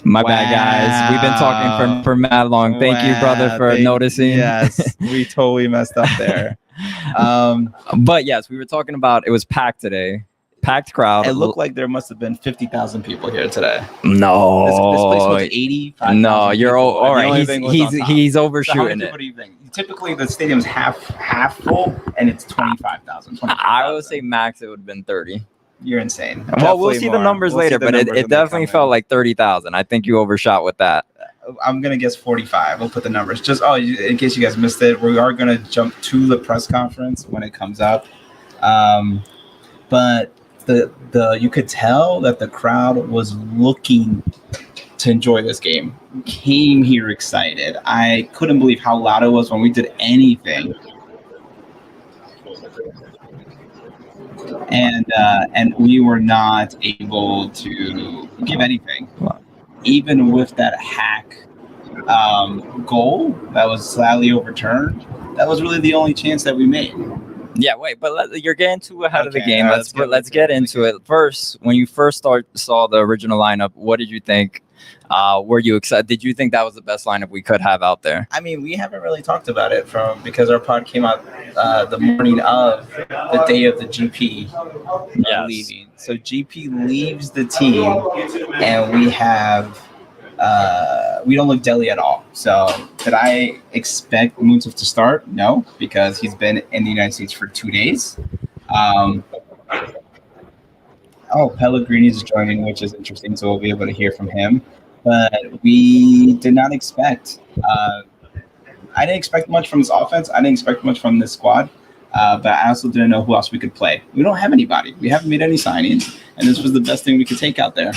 My bad, guys. We've been talking for mad long. Thank you, brother, for noticing. Yes, we totally messed up there. But yes, we were talking about it was packed today. Packed crowd. It looked like there must have been 50,000 people here today. No, this place was 85,000. No, you're people. all right. He's overshooting so typically the stadium's half full, and it's 25,000. I would say max it would have been 30. You're insane. Well, definitely we'll see more. The numbers later, but it definitely felt like 30,000. I think you overshot with that. I'm gonna guess 45. We'll put the numbers. Just in case you guys missed it, we are gonna jump to the press conference when it comes up. But the you could tell that the crowd was looking to enjoy this game. Came here excited. I couldn't believe how loud it was when we did anything. And we were not able to give anything, even with that hack goal that was slightly overturned. That was really the only chance that we made. Yeah, wait, but you're getting too ahead of the game. Let's get into it. First, when you first saw the original lineup, what did you think? Were you excited? Did you think that was the best lineup we could have out there? I mean, we haven't really talked about it because our pod came out the morning of the day of the GP leaving. So GP leaves the team, and we don't look deli at all. So did I expect Muntov to start? No, because he's been in the United States for 2 days. Pellegrini's joining, which is interesting, so we'll be able to hear from him. But we did not expect. I didn't expect much from this offense. I didn't expect much from this squad. But I also didn't know who else we could play. We don't have anybody. We haven't made any signings, and this was the best thing we could take out there.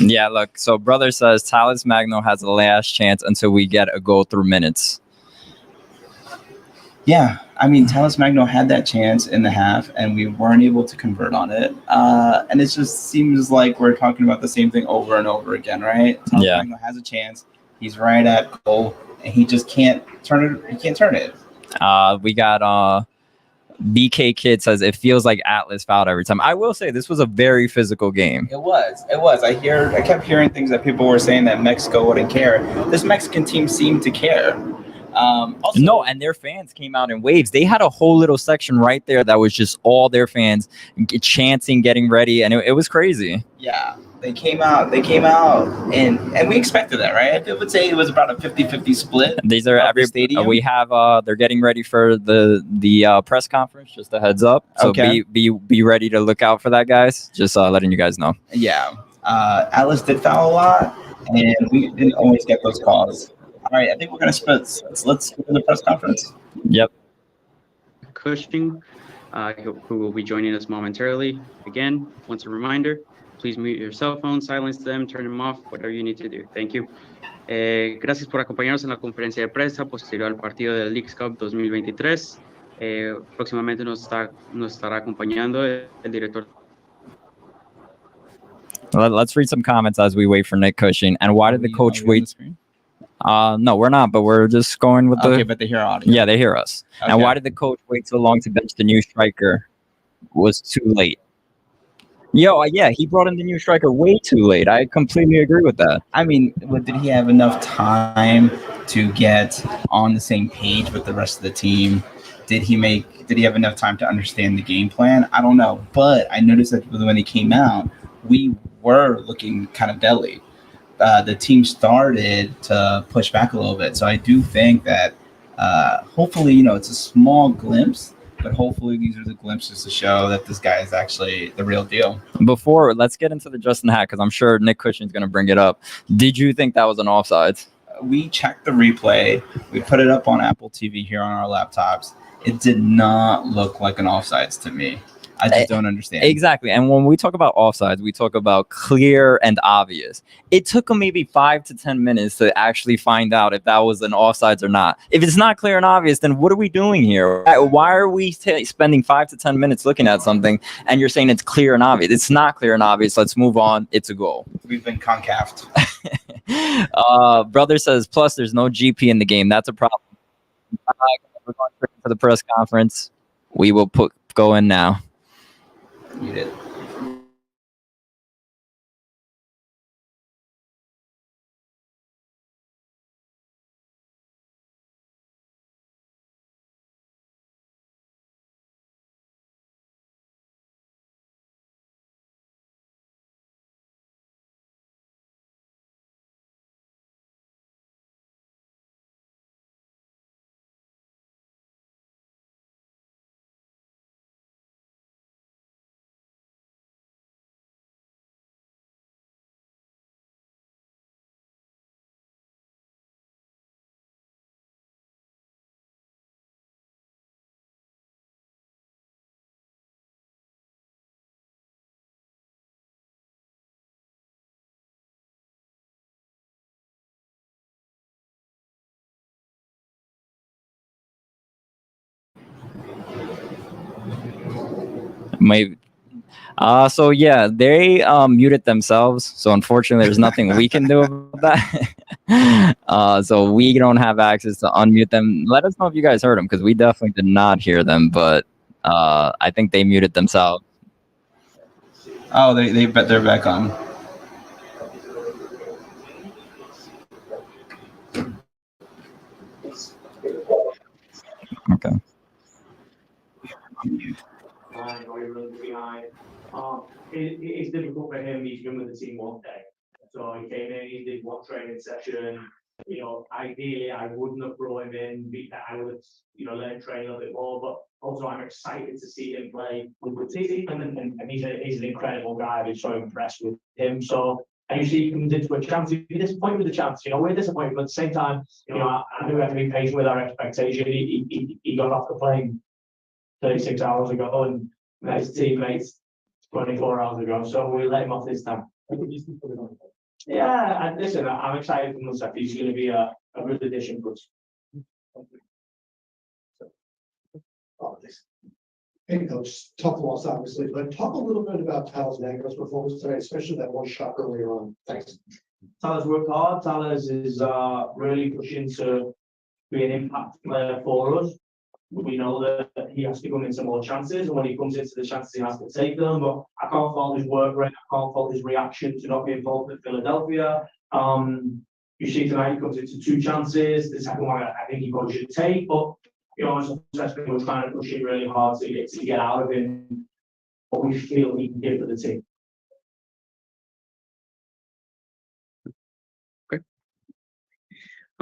Yeah, look. So brother says Talles Magno has the last chance until we get a goal through minutes. Yeah, I mean, Talles Magno had that chance in the half, and we weren't able to convert on it. And it just seems like we're talking about the same thing over and over again, right? Talles Magno has a chance. He's right at goal, and he just can't turn it. He can't turn it. We got BK Kid says it feels like Atlas fouled every time. I will say this was a very physical game. It was. I kept hearing things that people were saying that Mexico wouldn't care. This Mexican team seemed to care. No, and their fans came out in waves. They had a whole little section right there that was just all their fans chanting, getting ready, and it was crazy. Yeah, they came out, and we expected that, right? I would say it was about a 50-50 split. These are every stadium. We have they're getting ready for the press conference. Just a heads up. So be ready to look out for that, guys. Just letting you guys know. Yeah, Atlas did foul a lot, and we didn't always get those calls. All right, I think we're going to split. Let's go to the press conference. Yep. Cushing, who will be joining us momentarily. Again, once a reminder, please mute your cell phone, silence them, turn them off, whatever you need to do. Thank you. Gracias por acompañarnos en la conferencia de prensa posterior al partido del Leagues Cup 2023. Próximamente nos estará acompañando el director. Let's read some comments as we wait for Nick Cushing. And why did the coach wait? No, we're not, but we're just going with Okay, but they hear audio. Yeah, they hear us. Okay. And why did the coach wait so long to bench the new striker? Was too late. Yeah, he brought in the new striker way too late. I completely agree with that. I mean, did he have enough time to get on the same page with the rest of the team? Did he have enough time to understand the game plan? I don't know. But I noticed that when he came out, we were looking kind of deadly. The team started to push back a little bit. So I do think that hopefully, it's a small glimpse, but hopefully these are the glimpses to show that this guy is actually the real deal. Let's get into the Justin Hack, because I'm sure Nick Cushing's going to bring it up. Did you think that was an offsides? We checked the replay. We put it up on Apple TV here on our laptops. It did not look like an offsides to me. I just don't understand. Exactly. And when we talk about offsides, we talk about clear and obvious. It took them maybe 5 to 10 minutes to actually find out if that was an offsides or not. If it's not clear and obvious, then what are we doing here? Why are we spending 5 to 10 minutes looking at something and you're saying it's clear and obvious? It's not clear and obvious. Let's move on. It's a goal. We've been concaved. Brother says, plus there's no GP in the game. That's a problem. We're going for the press conference. We will go in now. You did. Maybe. So yeah, they muted themselves. So unfortunately, there's nothing we can do about that. So we don't have access to unmute them. Let us know if you guys heard them, because we definitely did not hear them. But I think they muted themselves. Oh, they're back on. Okay. Behind. It's difficult for him. He's been with the team one day. So he came in, he did one training session. Ideally, I wouldn't have brought him in. I would have, let him train a little bit more. But also, I'm excited to see him play with the team. And he's an incredible guy. I've been so impressed with him. So, and you see he comes into a chance. He'd be disappointed with the chance. We're disappointed. But at the same time, I knew we had to be patient with our expectation. He got off the plane 36 hours ago and met his teammates 24 hours ago. So we let him off this time. Yeah, and listen, I'm excited for Mustafa. He's going to be a good addition for us. Hey, Coach, tough loss, obviously, but talk a little bit about Tal's Negros performance today, especially that one shot earlier on. Thanks. Talas worked hard. Talas is really pushing to be an impact player for us. We know that he has to come into more chances, and when he comes into the chances, he has to take them. But I can't fault his work rate. I can't fault his reaction to not being involved at Philadelphia. You see tonight he comes into 2 chances. The second one, I think he probably should take, but as a freshman, we're trying to push him really hard to get out of him what we feel he can give to the team.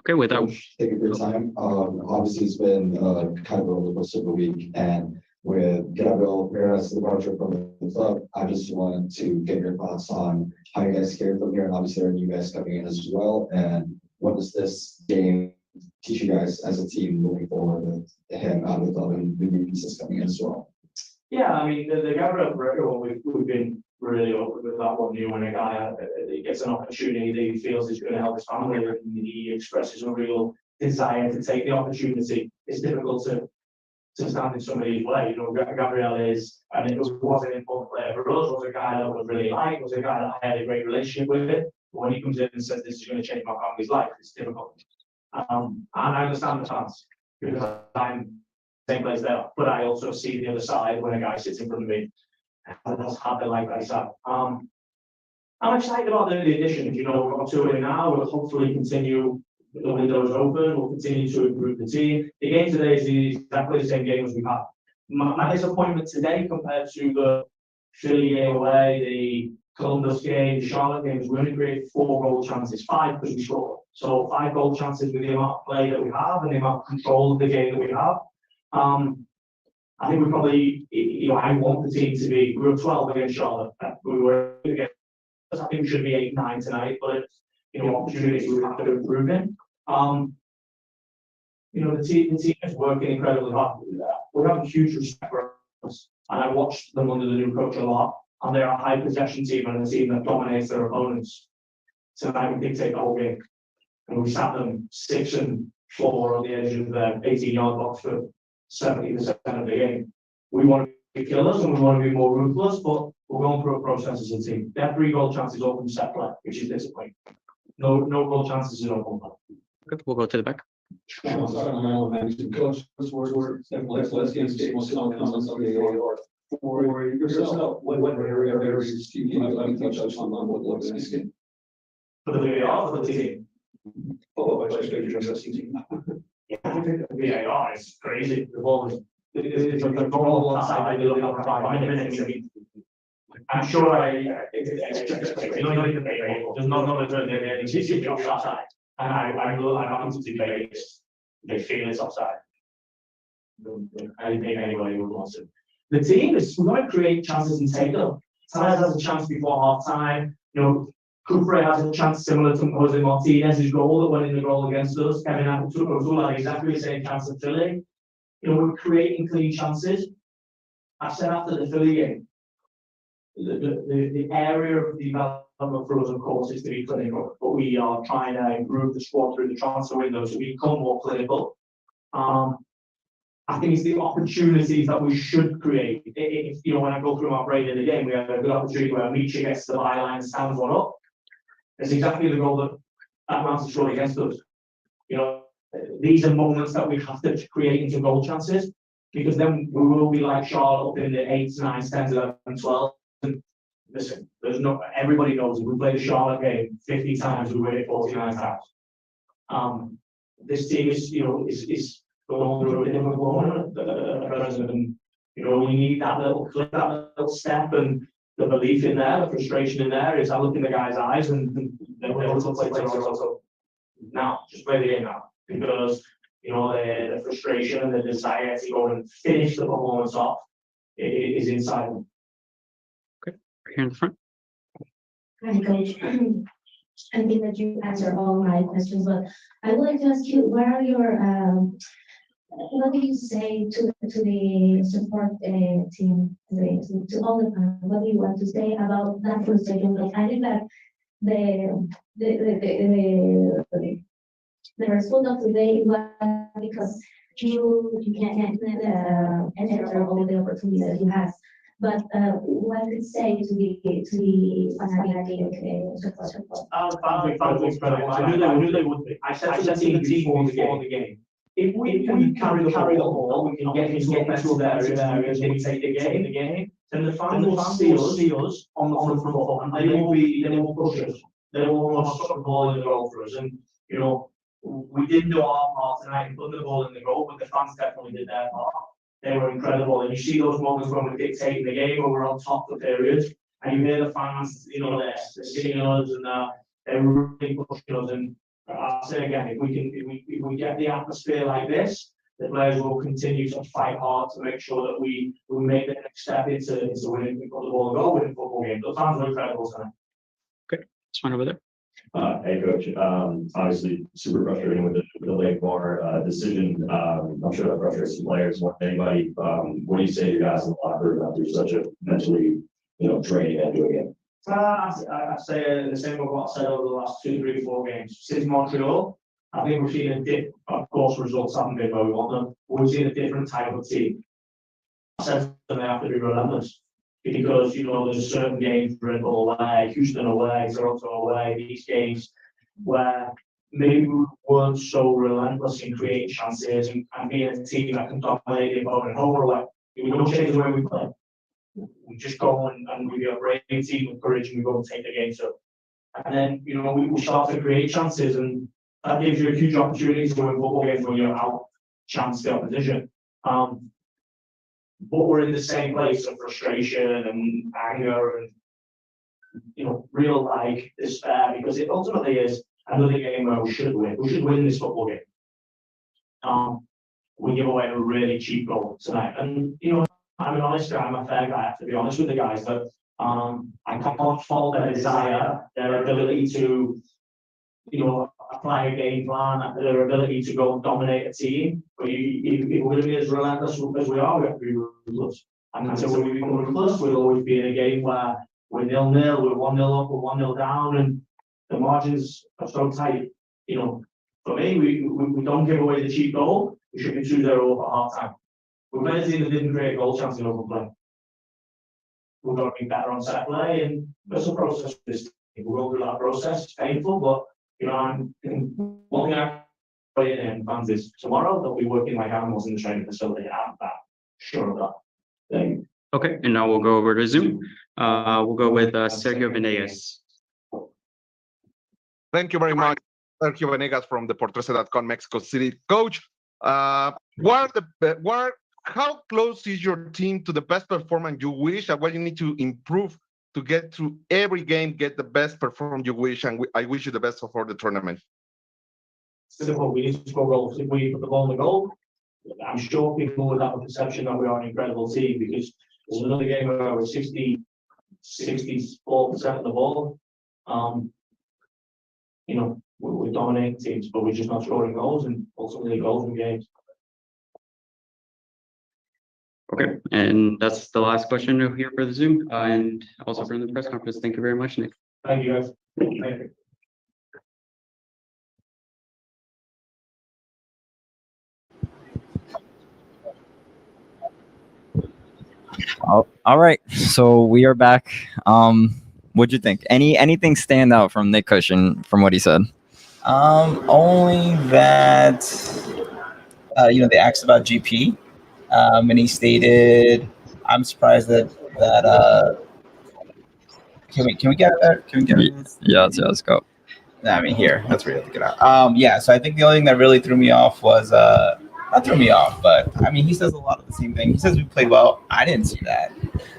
Okay, with that, Coach, thank you for your time. Obviously, it's been kind of a roller coaster of a week, and with Gabriel Rivera's departure from the club, I just wanted to get your thoughts on how you guys cared from here, and obviously, there are you guys coming in as well, and what does this game teach you guys as a team moving forward with him out of the club and the new pieces coming in as well? Yeah, I mean, the Gabriel Barreto one, we've been really open with that one. When a guy he gets an opportunity that he feels is going to help his family, and he expresses a real desire to take the opportunity. It's difficult to stand in somebody's way. Gabriel is, and it was an important player for us, was a guy that was really liked, was a guy that I had a great relationship with. But when he comes in and says this is going to change my family's life, it's difficult. And I understand the chance because I'm same place there, but I also see the other side when a guy sits in front of me. That's hard to like that side. I'm excited about the additions. We've got 2 in now. We'll hopefully continue. The window's open. We'll continue to improve the team. The game today is exactly the same game as we've had. My disappointment today compared to the Philly game away, the Columbus game, the Charlotte games, we only created 4 goal chances, 5 because we scored. So 5 goal chances with the amount of play that we have and the amount of control of the game that we have. I think we probably, I want the team to be, we were 12 against Charlotte. We were against, I think we should be 8-9 tonight, but opportunities we have to improve in. The team is working incredibly hard to do that. We have a huge respect for us, and I watched them under the new coach a lot, and they're a high possession team and a team that dominates their opponents. Tonight we dictate the whole game, and we sat them 6 and 4 on the edge of their 18-yard box for 70% of the game. We want to be killers and we want to be more ruthless, but we're going through a process as a team. They have 3 goal chances open set play, which is disappointing. No goal chances in open play. okay, we'll go to the back. Coach, let's get most comments on the AR. For yourself, what areas do you touch on what looks this game? For the VAR, for the team. Oh, I just your team. Yeah, I think the VAR is crazy. The ball is it's like the ball outside. They look up 5 minutes. I mean, I'm sure there's not a decision offside, and I'm honestly they feel it's offside. I think anybody would want to. The team is we're going to create chances and take them. Salas has a chance before half time. Cooper has a chance similar to Jose Martinez's goal that went in the goal against us. Kevin O'Toole had exactly the same chance at Philly. We're creating clean chances. I said after the Philly game, the area of development for us, of course, is to be clinical, but we are trying to improve the squad through the transfer window so we become more clinical. I think it's the opportunities that we should create. If you know, when I go through my brain in the game, we have a good opportunity where Michi gets to the byline and stands one up. It's exactly the goal that Manchester scored against us. You know, these are moments that we have to create into goal chances, because then we will be like Charlotte up in the 8s, 9s, 10s, 11s, 12s. And listen, everybody knows if we play the Charlotte game 50 times, we win it 49 times. This team is, you know, is going through a different moment at present, and you know, we need that little clip, that little step, and the belief in there, the frustration in there is I look in the guy's eyes and they're able to play Toronto. Now, just play the game now, because you know the frustration and the desire to go and finish the performance off is inside them. Okay, right here in the front. Hi, Coach. I think that you answered all my questions, but I would like to ask you, what are your what do you say to the support team, to all the fans? What do you want to say about that frustration? Because I think that the result of today was because you can't enter all the opportunities that you have. But what would say to the fanatic support? I knew they would be. I said to the team before the game. If we can carry the ball, we can get into a better area and dictate the game, then the fans will see us on the front foot, and they won't push us. They won't want to stop the ball in the goal for us. And you know, we didn't do our part tonight and put the ball in the goal, but the fans definitely did their part. They were incredible, and you see those moments when we're dictating the game, when we're on top for periods, and you hear the fans, you know, they're singing us and they're really pushing us. And I'll say again, if we get the atmosphere like this, the players will continue to fight hard to make sure that we make the next step into winning, we put the ball and go winning football games. The fans were incredible tonight. Okay, this one over there. Hey, Coach. Obviously, super frustrating with the late VAR decision. I'm sure that frustrates some players more than anybody. What do you say to your guys in the locker room after such a mentally, draining end to a game? I say the same as what I said over the last 2, 3, 4 games. Since Montreal, I think we've seen a dip. Of course, results haven't been where we want them, but we've seen a different type of team. I said they have to be relentless, because there's certain games, Bristol away, Houston away, Toronto away, these games where maybe we weren't so relentless in creating chances and being a team that can dominate the opponent home or away. We don't change the way we play. We just go and we are a brave team with courage, and we go and take the game. So, and then we start to create chances, and that gives you a huge opportunity to win football games when you're out chance the opposition. But we're in the same place of frustration and anger and real despair, because it ultimately is another game where we should win. We should win this football game. We give away a really cheap goal tonight, and I'm an honest guy. I'm a fair guy. I have to be honest with the guys, but I can't fault their desire, their ability to apply a game plan, their ability to go and dominate a team. But if we're going to be as relentless as we are, we have to be ruthless. And until we become ruthless, we'll always be in a game where we're 0-0, we're 1-0 up, we're 1-0 down, and the margins are so tight. For me, we don't give away the cheap goal. We should be 2-0 up at half time. We're playing a team that didn't create goal chances in open play. We've got to be better on set play, and there's a process for this. We'll go through that process. It's painful, but one thing I put in fans is tomorrow they'll be working like animals in the training facility. I'm sure of that. Thank you. Okay, and now we'll go over to Zoom. We'll go with Sergio Venegas. Thank you very much. Sergio Venegas from Deportes.com, Mexico City. Coach, how close is your team to the best performance you wish, and what you need to improve to get through every game, get the best performance you wish, and I wish you the best for the tournament? Simple. We need to score goals. If we put the ball in the goal, I'm sure people would have a perception that we are an incredible team, because there's another game where we're 64% of the ball. We're dominating teams, but we're just not scoring goals, and ultimately goals in games. Okay, and that's the last question here for the Zoom, and also from the press conference. Thank you very much, Nick. Thank you, guys. Thank you. Oh, all right. So we are back. What'd you think? Anything stand out from Nick Cushion from what he said? Only that they asked about GP, and he stated, "I'm surprised that can we get there? Can we get Yeah, let's go. I mean, here, that's where you have to get out. Yeah, so I think the only thing that really threw me off was not threw me off, but I mean, he says a lot of the same thing. He says we played well. I didn't see that.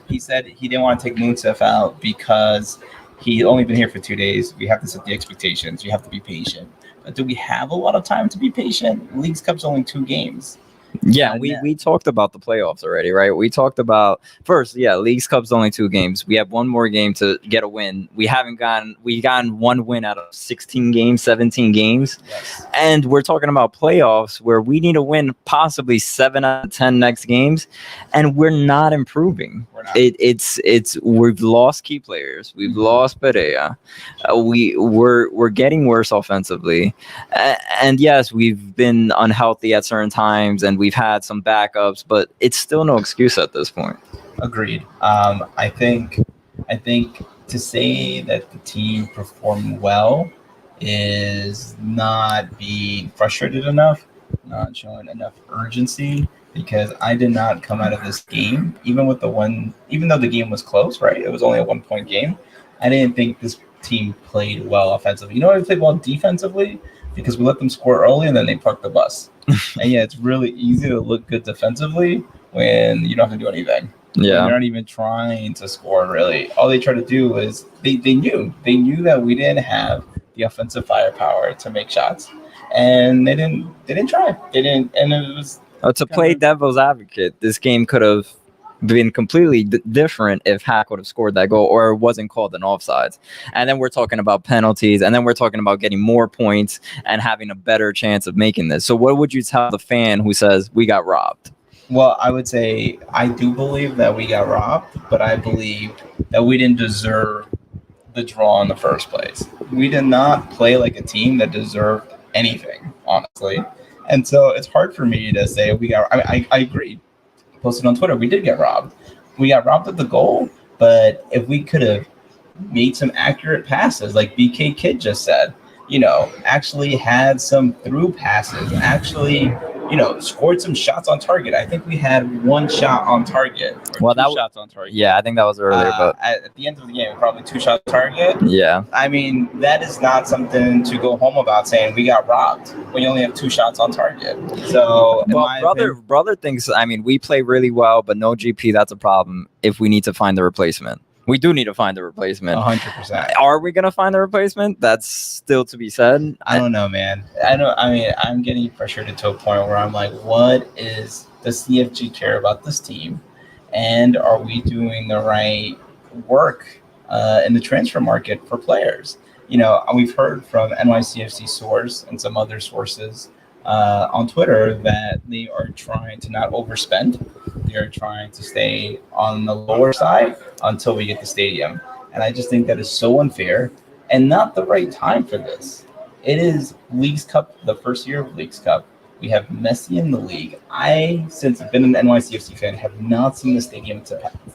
He said he didn't want to take Moonsef out because he only been here for 2 days. We have to set the expectations. You have to be patient. But do we have a lot of time to be patient? League's Cup's only 2 games. Yeah, we talked about the playoffs already, right? We talked about first, League's Cup's only 2 games. We have one more game to get a win. We've gotten 1 win out of 16 games, 17 games. Yes. And we're talking about playoffs where we need to win possibly 7 out of 10 next games, and we're not improving. We're not. We've lost key players. We've lost Perea. We're getting worse offensively. And yes, we've been unhealthy at certain times, and we've had some backups, but it's still no excuse at this point. Agreed. I think to say that the team performed well is not being frustrated enough, not showing enough urgency, because I did not come out of this game, even though the game was close, right? It was only a 1-point game. I didn't think this team played well offensively. You know why they played well defensively? Because we let them score early and then they parked the bus. And yeah, it's really easy to look good defensively when you don't have to do anything. Yeah. They're not even trying to score, really. All they try to do is they knew that we didn't have the offensive firepower to make shots. And they didn't try. They didn't, and it was to play devil's advocate, this game could have been completely different if Hack would have scored that goal or it wasn't called an offsides. And then we're talking about penalties, and then we're talking about getting more points and having a better chance of making this. So what would you tell the fan who says we got robbed? Well, I would say I do believe that we got robbed, but I believe that we didn't deserve the draw in the first place. We did not play like a team that deserved anything, honestly. And so it's hard for me to say we got. I agree. Posted on Twitter, we did get robbed. We got robbed at the goal, but if we could have made some accurate passes, like BK Kid just said, actually had some through passes, actually, scored some shots on target. I think we had 1 shot on target. Well, 2 shots on target. Yeah, I think that was earlier, but at the end of the game, probably 2 shots on target. Yeah. I mean, that is not something to go home about saying we got robbed when you only have 2 shots on target. So, brother thinks, we play really well, but no GP, that's a problem if we need to find the replacement. We do need to find a replacement. 100%. Are we going to find a replacement? That's still to be said. I don't know, man. I'm getting frustrated to a point where I'm like, does CFG care about this team? And are we doing the right work in the transfer market for players? We've heard from NYCFC source and some other sources on Twitter that they are trying to not overspend. They are trying to stay on the lower side until we get the stadium. And I just think that is so unfair and not the right time for this. It is League's Cup, the first year of League's Cup. We have Messi in the league. Since I've been an NYCFC fan, have not seen the stadium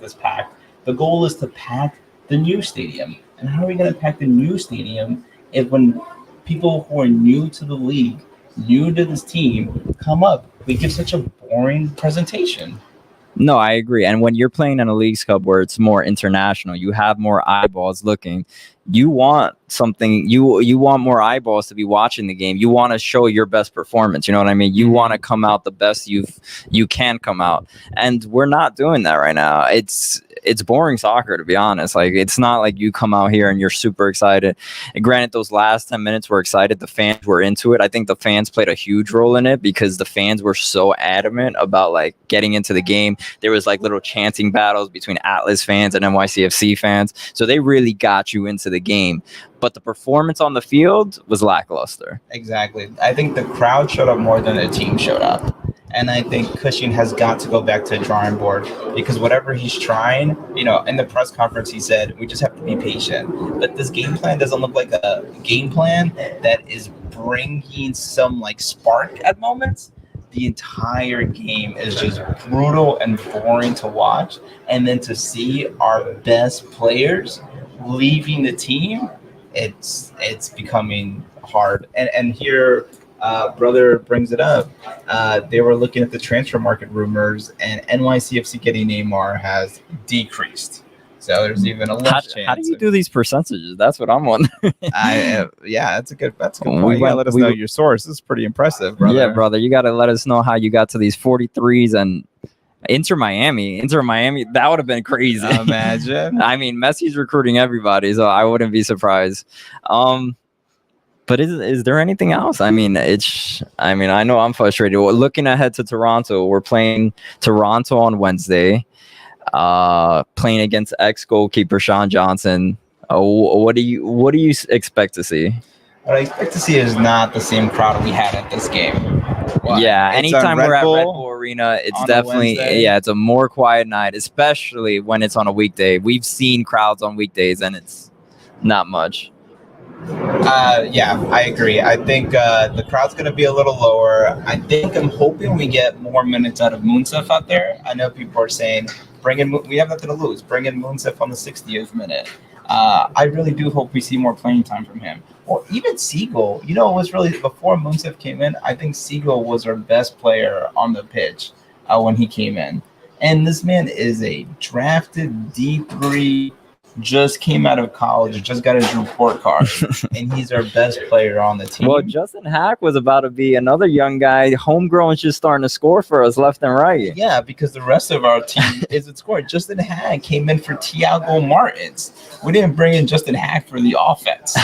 this packed. The goal is to pack the new stadium. And how are we going to pack the new stadium if when people who are new to the league, new to this team, come up, we give such a boring presentation? No, I agree. And when you're playing in a Leagues Cup where it's more international, you have more eyeballs looking. You want something. You want more eyeballs to be watching the game. You want to show your best performance. You know what I mean? You want to come out the best you can come out, and we're not doing that right now. It's boring soccer, to be honest. Like, it's not like you come out here and you're super excited. And granted, those last 10 minutes were excited. The fans were into it. I think the fans played a huge role in it because the fans were so adamant about like getting into the game. There was like little chanting battles between Atlas fans and NYCFC fans. So they really got you into the game. But the performance on the field was lackluster. Exactly. I think the crowd showed up more than the team showed up. And I think Cushing has got to go back to the drawing board because whatever he's trying, in the press conference, he said, we just have to be patient. But this game plan doesn't look like a game plan that is bringing some like spark at moments. the entire game is just brutal and boring to watch. And then to see our best players leaving the team, it's becoming hard. And here, brother brings it up. They were looking at the transfer market rumors, and NYCFC getting Neymar has decreased. So there's even a less chance. How do you do these percentages? That's what I'm wondering. Yeah, that's a good point. We You gotta let us know your source. This is pretty impressive, brother. Yeah, brother, you got to let us know how you got to these 43s and Inter Miami, that would have been crazy. Imagine. I mean, Messi's recruiting everybody, so I wouldn't be surprised. But is there anything else? I mean, I know I'm frustrated. We're looking ahead to Toronto. We're playing Toronto on Wednesday. Playing against ex-goalkeeper Sean Johnson. What do you expect to see? What I expect to see is not the same crowd we had at this game. Yeah, It's anytime on we're Red at Bull Red Bull Arena, it's on a definitely Wednesday. it's a more quiet night, especially when it's on a weekday. We've seen crowds on weekdays, and it's not much. Yeah, I agree. I think the crowd's going to be a little lower. I'm hoping we get more minutes out of Munsef out there. I know people are saying, we have nothing to lose. Bring in Munsef on the 60th minute. I really do hope we see more playing time from him. Or even Siegel. You know, it was really, before Munsef came in, I think Siegel was our best player on the pitch when he came in. And this man is a drafted D3, just came out of college, just got his report card, and he's our best player on the team. Well, Justin Hack was about to be another young guy. Homegrown's just starting to score for us left and right. Yeah, because the rest of our team isn't scoring. Justin Hack came in for Thiago Martins. We didn't bring in Justin Hack for the offense.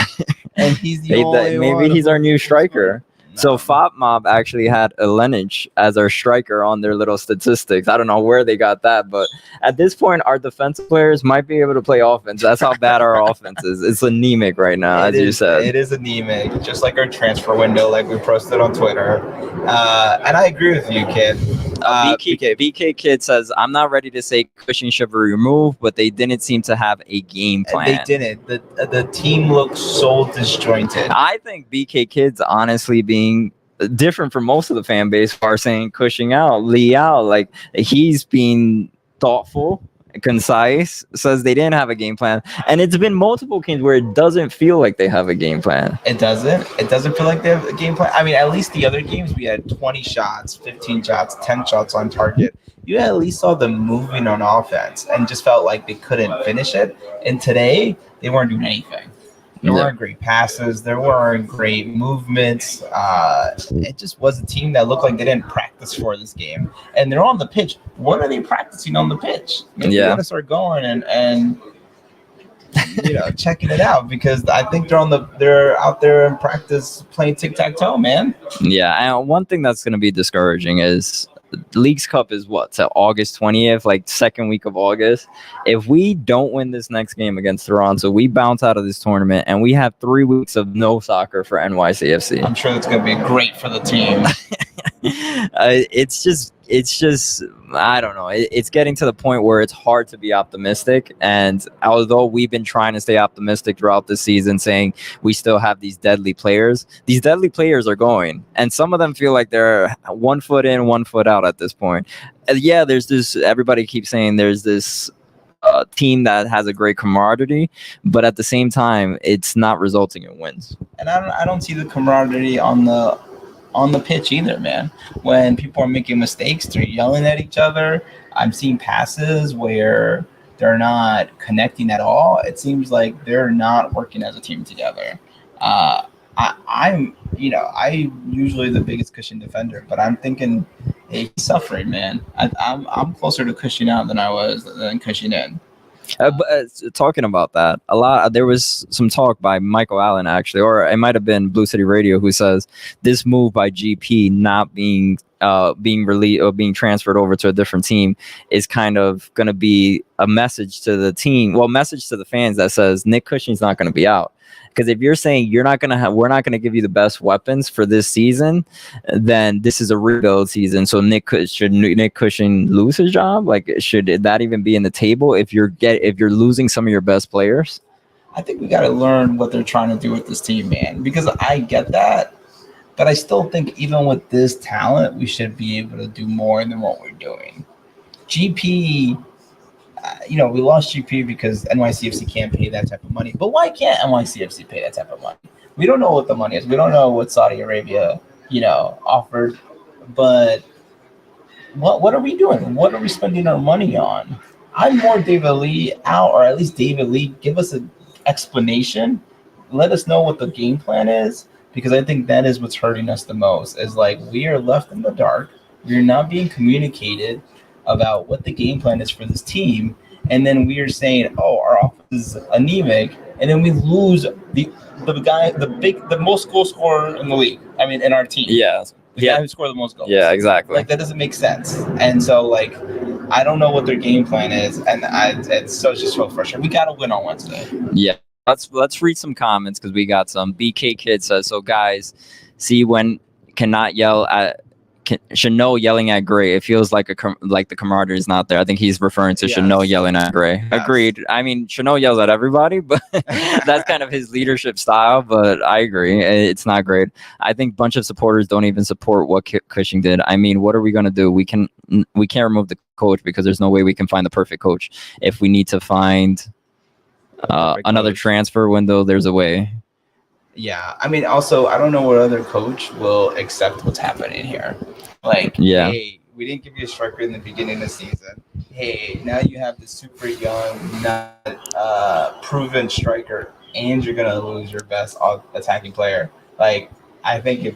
And he's the only maybe one he's our new who striker. So Fop Mob actually had Elenich as our striker on their little statistics. I don't know where they got that, but at this point, our defensive players might be able to play offense. That's how bad our offense is. It's anemic right now, you said. It is anemic, just like our transfer window, like we posted on Twitter. And I agree with you, kid. BK Kid says, I'm not ready to say Cushing should be removed, but they didn't seem to have a game plan. They didn't. The team looks so disjointed. I think BK Kid's honestly being different from most of the fan base are saying Cushing out, Lee out. Like, he's being thoughtful, concise, says they didn't have a game plan. And it's been multiple games where it doesn't feel like they have a game plan. It doesn't feel like they have a game plan. I mean, at least the other games we had 20 shots, 15 shots, 10 shots on target. You at least saw them moving on offense and just felt like they couldn't finish it. And today, they weren't doing anything. There weren't great passes. There weren't great movements. It just was a team that looked like they didn't practice for this game. And they're on the pitch. What are they practicing on the pitch? Maybe they got to start going and checking it out, because I think they're out there in practice playing tic-tac-toe, man. Yeah, and one thing that's going to be discouraging is Leagues Cup is till August 20th, like second week of August. If we don't win this next game against Toronto, we bounce out of this tournament, and we have 3 weeks of no soccer for NYCFC. I'm sure that's going to be great for the team. It's just I don't know. It's getting to the point where it's hard to be optimistic. And although we've been trying to stay optimistic throughout the season, saying we still have these deadly players are going. And some of them feel like they're 1 foot in, 1 foot out at this point. Yeah, there's this, everybody keeps saying there's this team that has a great camaraderie, but at the same time, it's not resulting in wins. And I don't see the camaraderie on the pitch either, man. When people are making mistakes, they're yelling at each other. I'm seeing passes where they're not connecting at all. It seems like they're not working as a team together. I'm usually the biggest Cushing defender, but I'm thinking, hey, he's suffering, man. I'm closer to Cushing out than Cushing in. Talking about that, there was some talk by Michael Allen, actually, or it might have been Blue City Radio, who says this move by GP not being released or being transferred over to a different team is kind of going to be a message to the team, message to the fans that says Nick Cushing's not going to be out. Because if you're saying we're not going to give you the best weapons for this season, then this is a rebuild season. So should Nick Cushing lose his job? Like, should that even be in the table if you're losing some of your best players? I think we got to learn what they're trying to do with this team, man. Because I get that, But I still think even with this talent, we should be able to do more than what we're doing. GP, we lost GP because NYCFC can't pay that type of money. But why can't NYCFC pay that type of money? We don't know what the money is. We don't know what Saudi Arabia, offered. But what are we doing? What are we spending our money on? I'm more David Lee out, or at least David Lee, give us an explanation. Let us know what the game plan is, because I think that is what's hurting us the most. Is like we are left in the dark. We are not being communicated about what the game plan is for this team, and then we are saying, "Oh, our offense is anemic," and then we lose the most goal scorer in the league. I mean, in our team. Yeah. The guy who scored the most goals. Yeah, exactly. Like, that doesn't make sense. And so, I don't know what their game plan is, and it's just so frustrating. We got to win on Wednesday. Yeah. Let's read some comments, because we got some. BK Kid says, so guys, see when cannot yell at Chanel yelling at Gray. It feels like the camaraderie is not there. I think he's referring to Chanel yelling at Gray. Yes. Agreed. I mean, Chanel yells at everybody, but that's kind of his leadership style. But I agree, it's not great. I think a bunch of supporters don't even support what Cushing did. I mean, what are we gonna do? We can't remove the coach, because there's no way we can find the perfect coach. If we need to find another transfer window, there's a way. Yeah, I mean, also, I don't know what other coach will accept what's happening here. Hey, we didn't give you a striker in the beginning of the season. Hey, now you have the super young, not proven striker, and you're gonna lose your best attacking player. I think if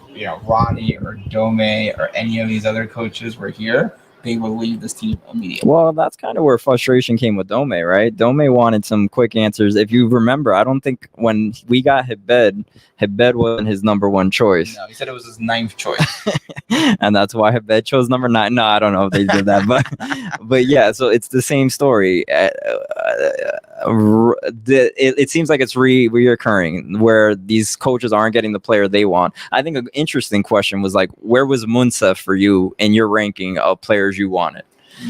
Ronnie or Dome or any of these other coaches were here, they will leave this team immediately. Well, that's kind of where frustration came with Dome, right? Dome wanted some quick answers. If you remember, I don't think when we got Hibed wasn't his number one choice. No, he said it was his 9th choice. And that's why Hibed chose number 9. No, I don't know if they did that, but yeah, so it's the same story. It seems like it's reoccurring, where these coaches aren't getting the player they want. I think an interesting question was where was Munsef for you in your ranking of players you wanted?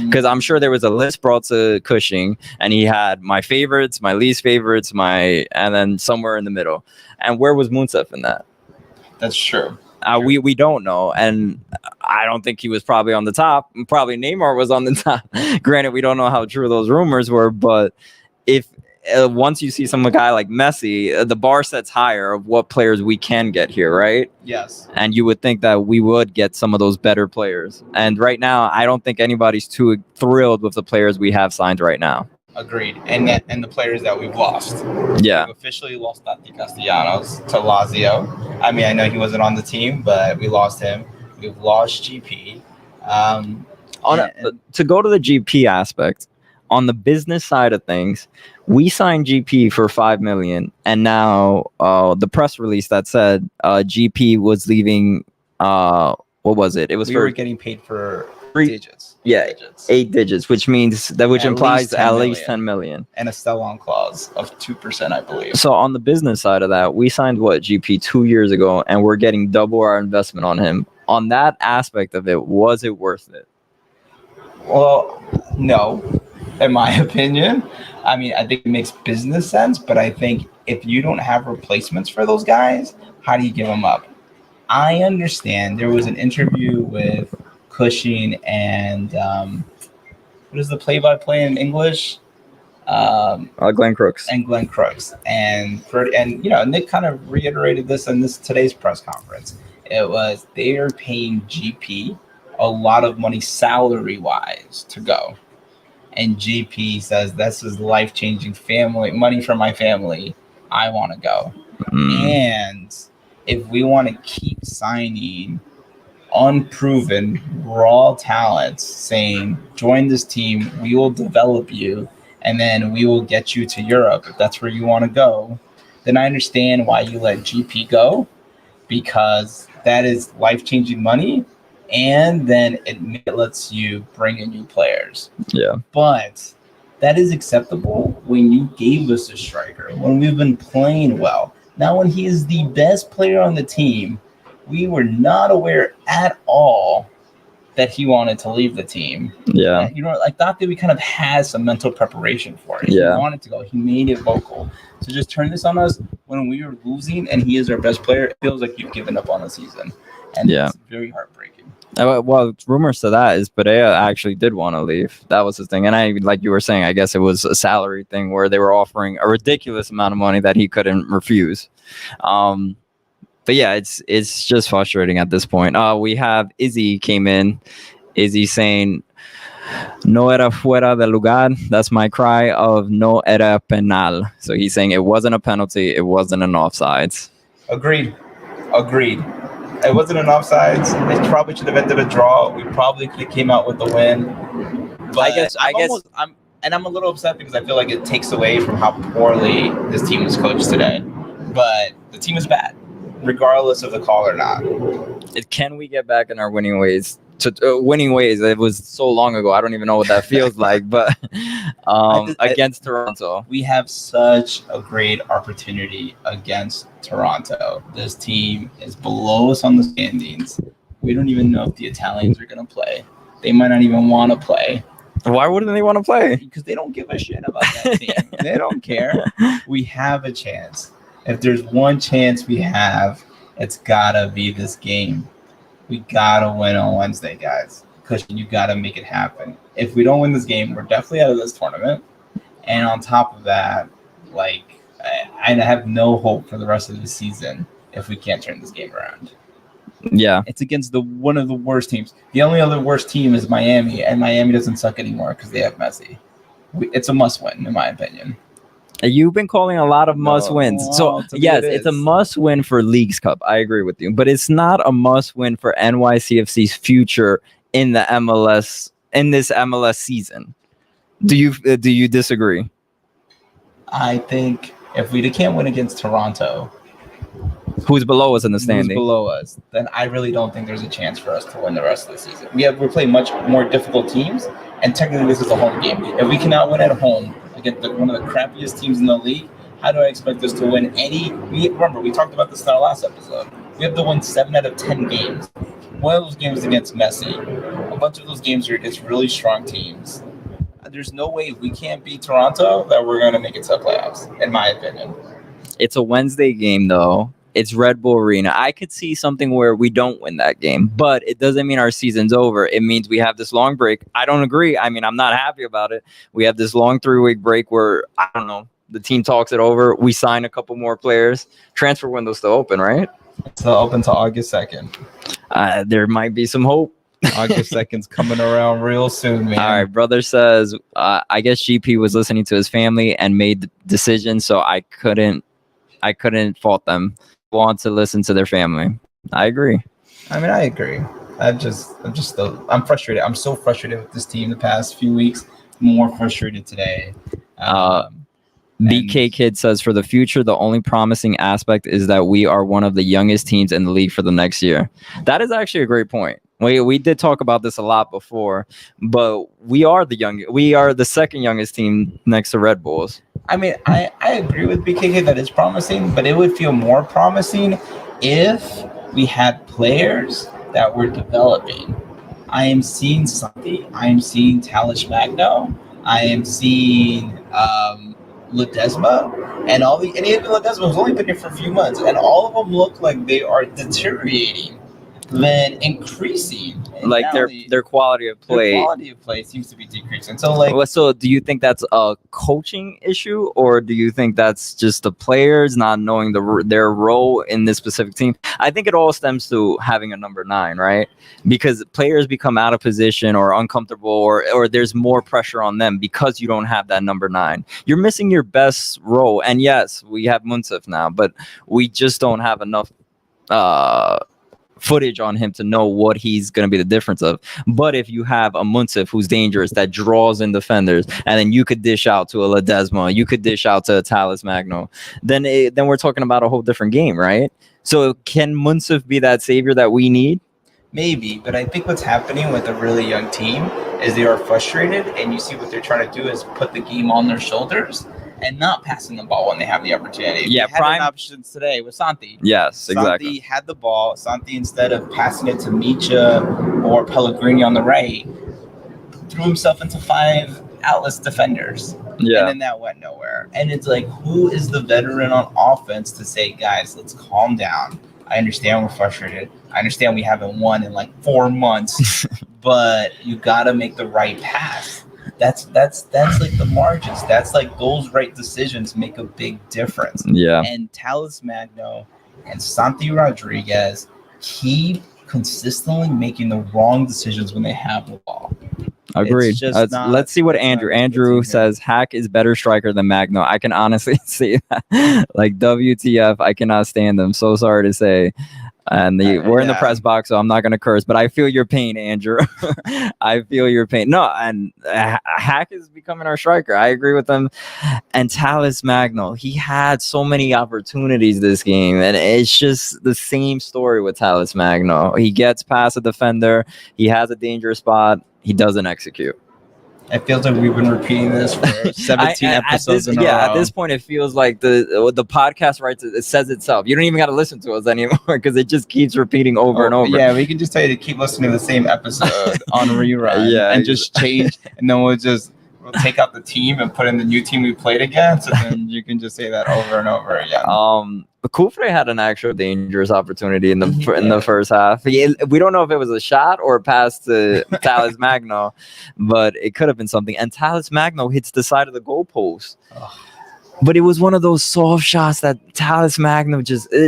Because I'm sure there was a list brought to Cushing, and he had my favorites, my least favorites, and then somewhere in the middle. And where was Munsef in that? That's true. We don't know, and I don't think he was probably on the top. Probably Neymar was on the top. Granted, we don't know how true those rumors were, but if once you see some guy like Messi, the bar sets higher of what players we can get here, right? Yes. And you would think that we would get some of those better players. And right now, I don't think anybody's too thrilled with the players we have signed right now. Agreed. And the players that we've lost. Yeah. We officially lost Tati Castellanos to Lazio. I mean, I know he wasn't on the team, but we lost him. We've lost GP. To go to the GP aspect, on the business side of things, we signed GP for $5 million, and now the press release that said GP was leaving. What was it? It was we were getting paid for 3 digits. Yeah, 8 digits, which implies at least 10 million, and a sell-on clause of 2%, I believe. So on the business side of that, we signed GP 2 years ago, and we're getting double our investment on him. On that aspect of it, was it worth it? Well, no. In my opinion, I mean, I think it makes business sense, but I think if you don't have replacements for those guys, how do you give them up? I understand there was an interview with Cushing and what is the play-by-play in English? Glenn Crooks. And Glenn Crooks. And Nick kind of reiterated this in today's press conference. It was they are paying GP a lot of money salary-wise to go. And GP says, this is life-changing money for my family. I want to go. And if we want to keep signing unproven, raw talents, saying, join this team, we will develop you, and then we will get you to Europe if that's where you want to go, then I understand why you let GP go, because that is life-changing money. And then it lets you bring in new players. Yeah. But that is acceptable when you gave us a striker, when we've been playing well. Now, when he is the best player on the team, we were not aware at all that he wanted to leave the team. Yeah. You know, I thought that we kind of had some mental preparation for it. Yeah. He wanted to go. He made it vocal. So just turn this on us when we were losing and he is our best player, it feels like you've given up on the season. And Yeah. it's very heartbreaking. Well, rumors to that is Perea actually did want to leave. That was his thing. And like you were saying, I guess it was a salary thing where they were offering a ridiculous amount of money that he couldn't refuse. But yeah, it's just frustrating at this point. We have Izzy came in. Izzy saying, "No era fuera de lugar." That's my cry of "No era penal." So he's saying it wasn't a penalty. It wasn't an offsides. Agreed. It wasn't an offsides. It probably should have ended a draw. We probably could have came out with the win. But I'm a little upset because I feel like it takes away from how poorly this team was coached today. But the team is bad, regardless of the call or not. Can we get back in our winning ways? Winning ways. It was so long ago. I don't even know what that feels like. But against Toronto, we have such a great opportunity against Toronto. This team is below us on the standings. We don't even know if the Italians are going to play. They might not even want to play. Why wouldn't they want to play? Because they don't give a shit about that team. They don't care. We have a chance. If there's one chance we have, it's gotta be this game. We gotta win on Wednesday, guys. Because you gotta make it happen. If we don't win this game, we're definitely out of this tournament. And on top of that, like, I have no hope for the rest of the season if we can't turn this game around. Yeah. It's against one of the worst teams. The only other worst team is Miami, and Miami doesn't suck anymore because they have Messi. It's a must-win, in my opinion. You've been calling a lot of must-wins. So, yes, it's a must-win for Leagues Cup. I agree with you. But it's not a must-win for NYCFC's future in the MLS, in this MLS season. Do you disagree? I think if we can't win against Toronto, who's below us in the standing, below us, then I really don't think there's a chance for us to win the rest of the season. We're playing much more difficult teams, and technically this is a home game. If we cannot win at home against one of the crappiest teams in the league, how do I expect us to win any? Remember, we talked about this in our last episode. We have to win 7 out of 10 games. One of those games against Messi. A bunch of those games are against really strong teams. There's no way we can't beat Toronto that we're going to make it to the playoffs, in my opinion. It's a Wednesday game, though. It's Red Bull Arena. I could see something where we don't win that game, but it doesn't mean our season's over. It means we have this long break. I don't agree. I mean, I'm not happy about it. We have this long 3-week break where, I don't know, the team talks it over. We sign a couple more players. Transfer window's still open, right? It's still open till August 2nd. There might be some hope. August 2nd's coming around real soon, man. All right, brother says, I guess GP was listening to his family and made the decision, so I couldn't fault them. Want to listen to their family. I agree. I mean, I agree. I'm frustrated. I'm so frustrated with this team the past few weeks. More frustrated today. BK Kid says, for the future, the only promising aspect is that we are one of the youngest teams in the league for the next year. That is actually a great point. We did talk about this a lot before, but we are the second youngest team next to Red Bulls. I mean, I agree with BKK that it's promising, but it would feel more promising if we had players that were developing. I am seeing Santi. I am seeing Talish Magno. I am seeing Ledesma, and even Ledesma has only been here for a few months, and all of them look like they are deteriorating, then increasing. Like their quality of play. Their quality of play seems to be decreasing. So do you think that's a coaching issue, or do you think that's just the players not knowing their role in this specific team? I think it all stems to having a number 9, right? Because players become out of position or uncomfortable, or there's more pressure on them because you don't have that number 9. You're missing your best role. And yes, we have Munsif now, but we just don't have enough footage on him to know what he's going to be the difference of. But if you have a Munsif who's dangerous, that draws in defenders, and then you could dish out to a Ledesma, you could dish out to a Talis Magno, then we're talking about a whole different game, right? So can Munsif be that savior that we need? Maybe, but I think what's happening with a really young team is they are frustrated, and you see what they're trying to do is put the game on their shoulders. and not passing the ball when they have the opportunity. Yeah, we had prime- an option today with Santi. Yes, exactly. Santi had the ball. Santi, instead of passing it to Micha or Pellegrini on the right, threw himself into 5 Atlas defenders. Yeah. And then that went nowhere. And it's like, who is the veteran on offense to say, guys, let's calm down. I understand we're frustrated. I understand we haven't won in like 4 months, but you got to make the right pass. That's like the margins. That's like those right decisions make a big difference. Yeah. And Talis Magno and Santi Rodriguez keep consistently making the wrong decisions when they have the ball. Agreed. It's just not- Let's see what that's not Andrew. a good Andrew team here. says Hack is better striker than Magno. I can honestly say that. Like WTF, I cannot stand them. So sorry to say. And we're in the Yeah. press box, so I'm not gonna curse, but I feel your pain, Andrew. I feel your pain. No, and Hack is becoming our striker. I agree with him. And Talis Magno, he had so many opportunities this game, and it's just the same story with Talis Magno. He gets past a defender, he has a dangerous spot, he doesn't execute. It feels like we've been repeating this for 17 episodes in a row. At this point, it feels like the podcast writes it says itself. You don't even got to listen to us anymore because it just keeps repeating over and over. Yeah, we can just tell you to keep listening to the same episode on rerun. Yeah, and just change, and then we'll take out the team and put in the new team we played against, and then you can just say that over and over again. Kufre had an actual dangerous opportunity in the He in the did. first half. We don't know if it was a shot or a pass to Talis Magno, but it could have been something. And Talis Magno hits the side of the goalpost. But it was one of those soft shots that Talis Magno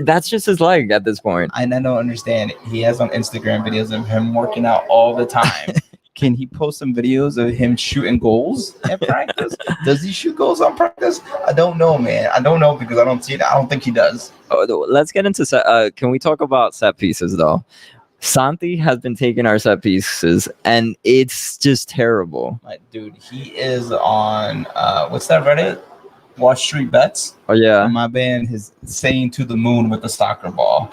that's just his leg at this point. And I don't understand. He has on Instagram videos of him working out all the time. Can he post some videos of him shooting goals at practice? Does he shoot goals on practice? I don't know, man. I don't know because I don't see it. I don't think he does. Let's get into can we talk about set pieces though? Santi has been taking our set pieces and it's just terrible. Like, dude, he is on what's that Reddit? Watch Street Bets. Oh yeah. My band is saying to the moon with the soccer ball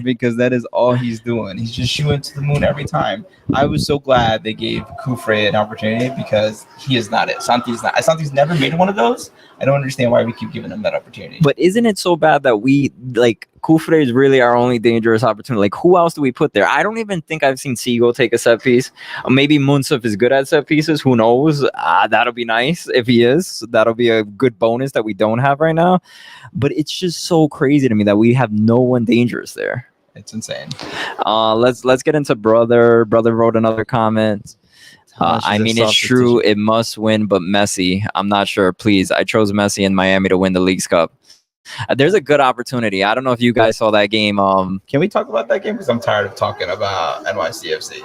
because that is all he's doing. He's just shooting to the moon every time. I was so glad they gave Kufre an opportunity because he is not it. Santi's not. Santi's never made one of those. I don't understand why we keep giving him that opportunity. But isn't it so bad that we like Kufre is really our only dangerous opportunity? Like who else do we put there? I don't even think I've seen Seagull take a set piece. Maybe Munsuf is good at set pieces. Who knows? That'll be nice if he is. That'll be a good bonus that we don't have right now. But it's just so crazy to me that we have no one dangerous there. It's insane. Let's get into brother. Brother wrote another comment. I mean, it's true. It must win, but Messi, I'm not sure. Please, I chose Messi in Miami to win the League's Cup. There's a good opportunity. I don't know if you guys saw that game. Can we talk about that game? Because I'm tired of talking about NYCFC.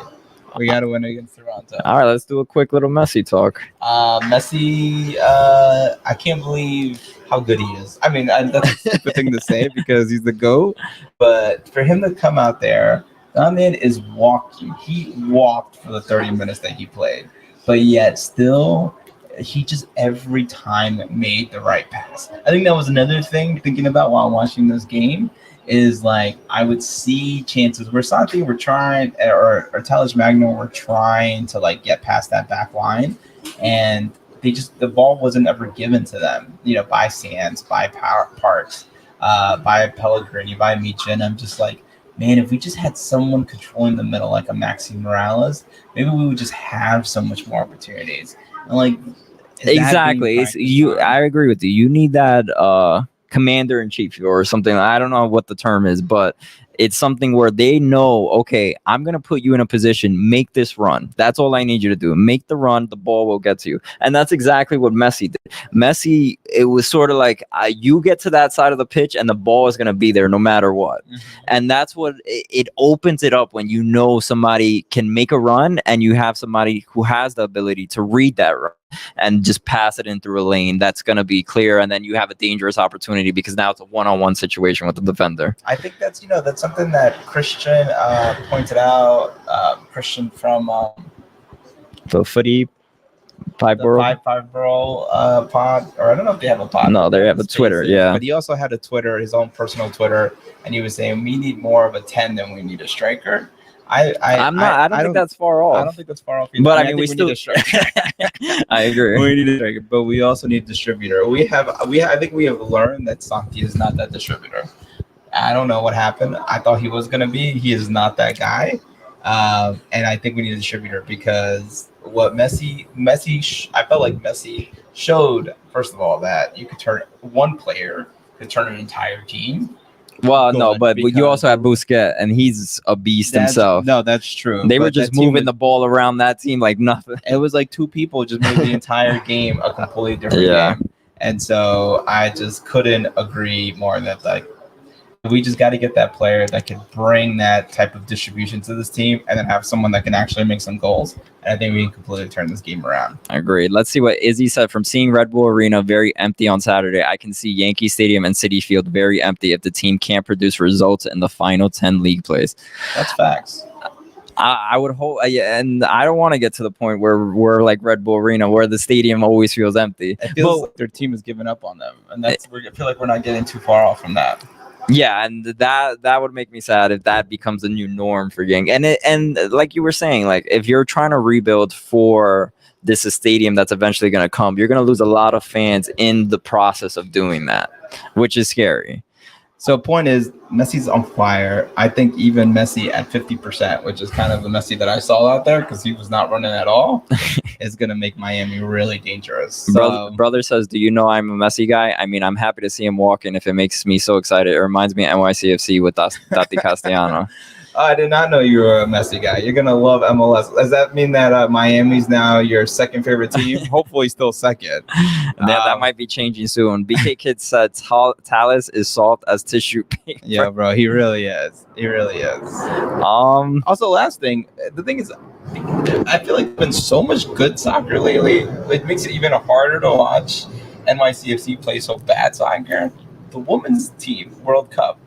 We got to win against Toronto. All right, let's do a quick little Messi talk. Messi, I can't believe how good he is. I mean, that's a stupid thing to say because he's the GOAT. But for him to come out there, that man is walking. He walked for the 30 minutes that he played. But yet still, he just every time made the right pass. I think that was another thing thinking about while watching this game is like I would see chances where Santi were trying or Talis Magno were trying to like get past that back line and the ball wasn't ever given to them, by Sands, by Parks, by Pellegrini, by Micha, and I'm just like, man, if we just had someone controlling the middle like a Maxi Morales, maybe we would just have so much more opportunities. And like exactly, I agree with you. You need that commander in chief or something. I don't know what the term is, but it's something where they know, okay, I'm going to put you in a position, make this run. That's all I need you to do. Make the run, the ball will get to you. And that's exactly what Messi did. Messi, it was sort of like you get to that side of the pitch and the ball is going to be there no matter what. Mm-hmm. And that's what it opens it up when you know somebody can make a run and you have somebody who has the ability to read that run and just pass it in through a lane that's going to be clear, and then you have a dangerous opportunity because now it's a one-on-one situation with the defender. I think that's that's something that Christian pointed out. Christian from the Footy Five Borough pod, or I don't know if they have a pod. No, they have a Twitter, yeah. But he also had a Twitter, his own personal Twitter, and he was saying we need more of a 10 than we need a striker. I'm not. I don't think that's far off. I don't think that's far off. Either. But I mean, we think still. need a striker. I agree. We need a striker, but we also need a distributor. I think we have learned that Santi is not that distributor. I don't know what happened. I thought he was gonna be. He is not that guy, and I think we need a distributor because what I felt like Messi showed first of all that you could turn one player could turn an entire team. Well, no, Good, but you because- also have Busquets, and he's a beast himself. No, that's true. They were but just that team moving was- the ball around that team like nothing. It was like two people just made the entire game a completely different Yeah. game. And so I just couldn't agree more that like we just got to get that player that can bring that type of distribution to this team and then have someone that can actually make some goals. And I think we can completely turn this game around. Agreed. Let's see what Izzy said. From seeing Red Bull Arena very empty on Saturday, I can see Yankee Stadium and Citi Field very empty if the team can't produce results in the final 10 league plays. That's facts. I would hope, yeah, and I don't want to get to the point where we're like Red Bull Arena, where the stadium always feels empty. It feels like their team has given up on them. And I feel like we're not getting too far off from that. Yeah, and that would make me sad if that becomes a new norm for Yang. And like you were saying, like if you're trying to rebuild for this stadium that's eventually going to come, you're going to lose a lot of fans in the process of doing that, which is scary. So point is, Messi's on fire. I think even Messi at 50%, which is kind of the Messi that I saw out there because he was not running at all, is going to make Miami really dangerous. So, Brother says, do you know I'm a Messi guy? I mean, I'm happy to see him walking if it makes me so excited. It reminds me of NYCFC with Tati Castellano. I did not know you were a Messi guy. You're going to love MLS. Does that mean that Miami's now your second favorite team? Hopefully still second. That might be changing soon. BK Kid said Tallis is soft as tissue paper. Yeah, bro. He really is. He really is. Also, last thing. The thing is, I feel like there's been so much good soccer lately. It makes it even harder to watch NYCFC play so bad soccer. The women's team, World Cup,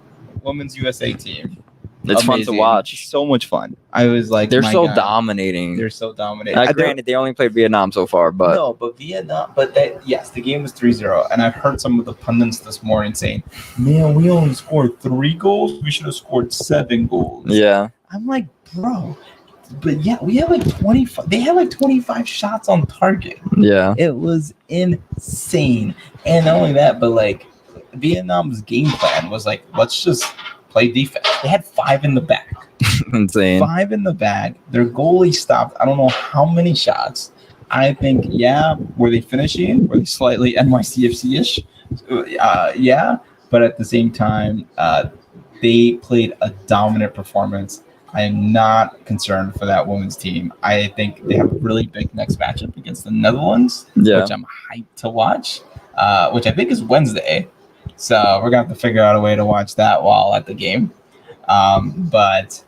women's USA team. It's fun to Amazing. watch. So much fun. I was like, They're my so God. dominating. They're so dominating. Granted, they only played Vietnam so far, but No, but Vietnam, but that, yes, the game was 3-0. And I've heard some of the pundits this morning saying, man, we only scored 3 goals. We should have scored 7 goals. yeah. I'm like, bro, but yeah, we had like 25. They had like 25 shots on target. Yeah. It was insane. And not only that, but like Vietnam's game plan was like, let's just play defense. They had 5 in the back. Insane. 5 in the back. Their goalie stopped, I don't know how many shots. I think, yeah, were they finishing? Were they slightly NYCFC-ish? Yeah, but at the same time, they played a dominant performance. I am not concerned for that women's team. I think they have a really big next matchup against the Netherlands, Yeah. which I'm hyped to watch, which I think is Wednesday. So we're going to have to figure out a way to watch that while at the game. But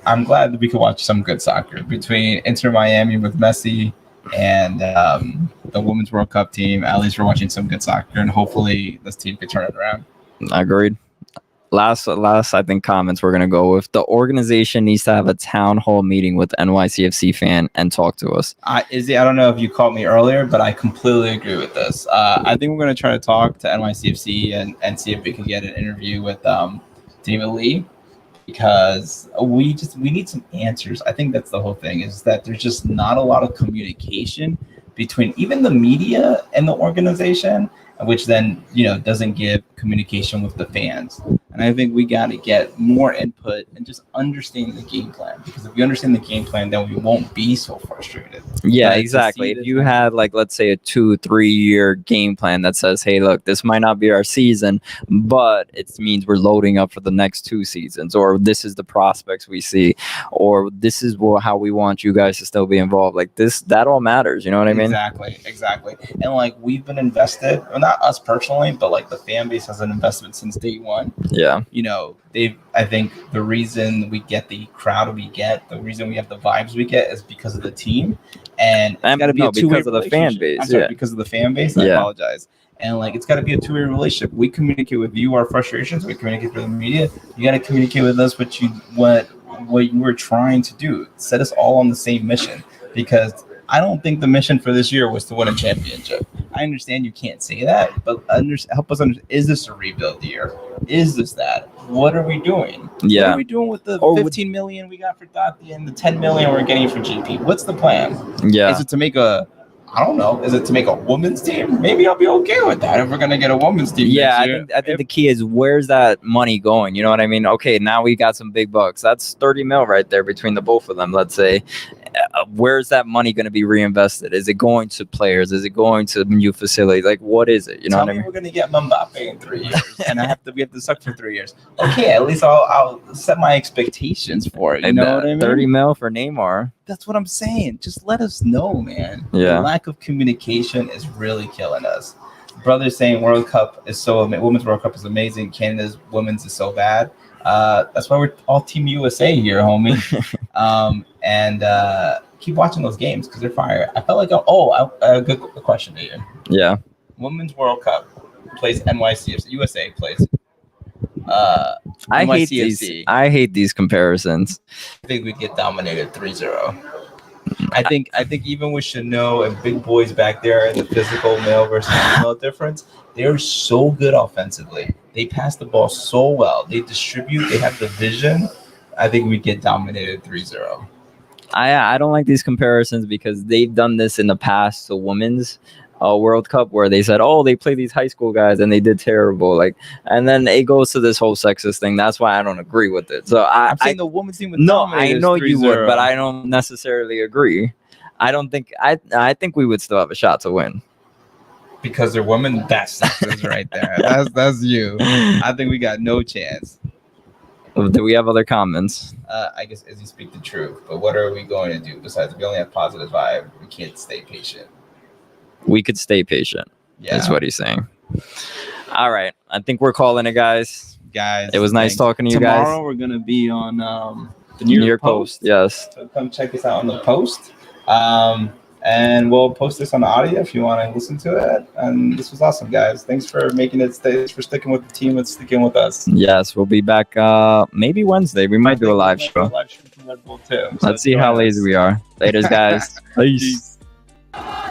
I'm glad that we could watch some good soccer between Inter Miami with Messi and the Women's World Cup team. At least we're watching some good soccer, and hopefully this team can turn it around. Agreed. Last, I think comments we're gonna go with. The organization needs to have a town hall meeting with NYCFC fan and talk to us. Izzy, I don't know if you caught me earlier, but I completely agree with this. I think we're gonna try to talk to NYCFC and see if we can get an interview with David Lee, because we need some answers. I think that's the whole thing, is that there's just not a lot of communication between even the media and the organization, which then, doesn't give communication with the fans. And I think we got to get more input and just understand the game plan, because if we understand the game plan, then we won't be so frustrated. Yeah, But to exactly. see If this- you had let's say a 2-3 year game plan that says, hey, look, this might not be our season, but it means we're loading up for the next 2 seasons, or this is the prospects we see, or this is how we want you guys to still be involved. Like this, that all matters. You know what I mean? Exactly. And we've been invested, well, not us personally, but the fan base has an investment since day one. Yeah. I think the reason we get the crowd we get, the reason we have the vibes we get, is because of the team, and it's got to be a two-way because of the fan relationship. base. I'm sorry, Yeah. because of the fan base. I Yeah. apologize. And it's got to be a two-way relationship. We communicate with you our frustrations. We communicate with the media. You got to communicate with us what you were trying to do. Set us all on the same mission, because I don't think the mission for this year was to win a championship. I understand you can't say that, but help us understand, is this a rebuild year? Is this that? what are we doing? What Yeah. are we doing with the Or would- 15 million we got for Dottie and the 10 million we're getting for GP? What's the plan? Yeah. Is it to make I don't know. Is it to make a women's team? Maybe I'll be okay with that if we're gonna get a women's team. Yeah, next I year. think the key is where's that money going? You know what I mean? Okay, now we got some big bucks. That's 30 mil right there between the both of them. Let's say, where's that money going to be reinvested? Is it going to players? Is it going to new facilities? Like, what is it? You know Tell what I me mean? we're gonna get Mbappe in 3 years, and we have to suck for 3 years. Okay, at least I'll set my expectations for it. You know what I mean? 30 mil for Neymar. That's what I'm saying. Just let us know, man. Yeah. The lack of communication is really killing us. Brothers saying World Cup is Women's World Cup is amazing. Canada's women's is so bad. That's why we're all Team USA here, homie. Keep watching those games because they're fire. I felt like a good question to you. Yeah. Women's World Cup plays NYCFC. USA plays. I NYCFC. hate these comparisons. I think we'd get dominated 3-0. I think even with Chanel and big boys back there and the physical male versus female difference, they're so good offensively. They pass the ball so well. They distribute. They have the vision. I think we'd get dominated 3-0. I don't like these comparisons because they've done this in the past to women's World Cup where they said, oh, they play these high school guys and they did terrible. Like, and then it goes to this whole sexist thing. That's why I don't agree with it. So I'm saying the women's team would no, dominate I know us you would, 3-0. but I don't necessarily agree. I don't think I think we would still have a shot to win. Because they're women, that's sexist right there. That's you. I think we got no chance. Do we have other comments? I guess as you speak the truth, but what are we going to do besides we only have positive vibe? We can't stay patient. We could stay patient. Yeah, That's what he's saying. All right. I think we're calling it, guys. guys. It was nice talking to you guys. Tomorrow we're gonna be on the New York Post. Yes. So come check us out on the Post. And we'll post this on the audio if you want to listen to it. And this was awesome, guys. Thanks for making it. Thanks for sticking with the team and sticking with us. Yes, we'll be back maybe Wednesday. We might do a live show. Live show from Red Bull too. So Let's see how join lazy us. we are. Later, guys. Peace. Peace.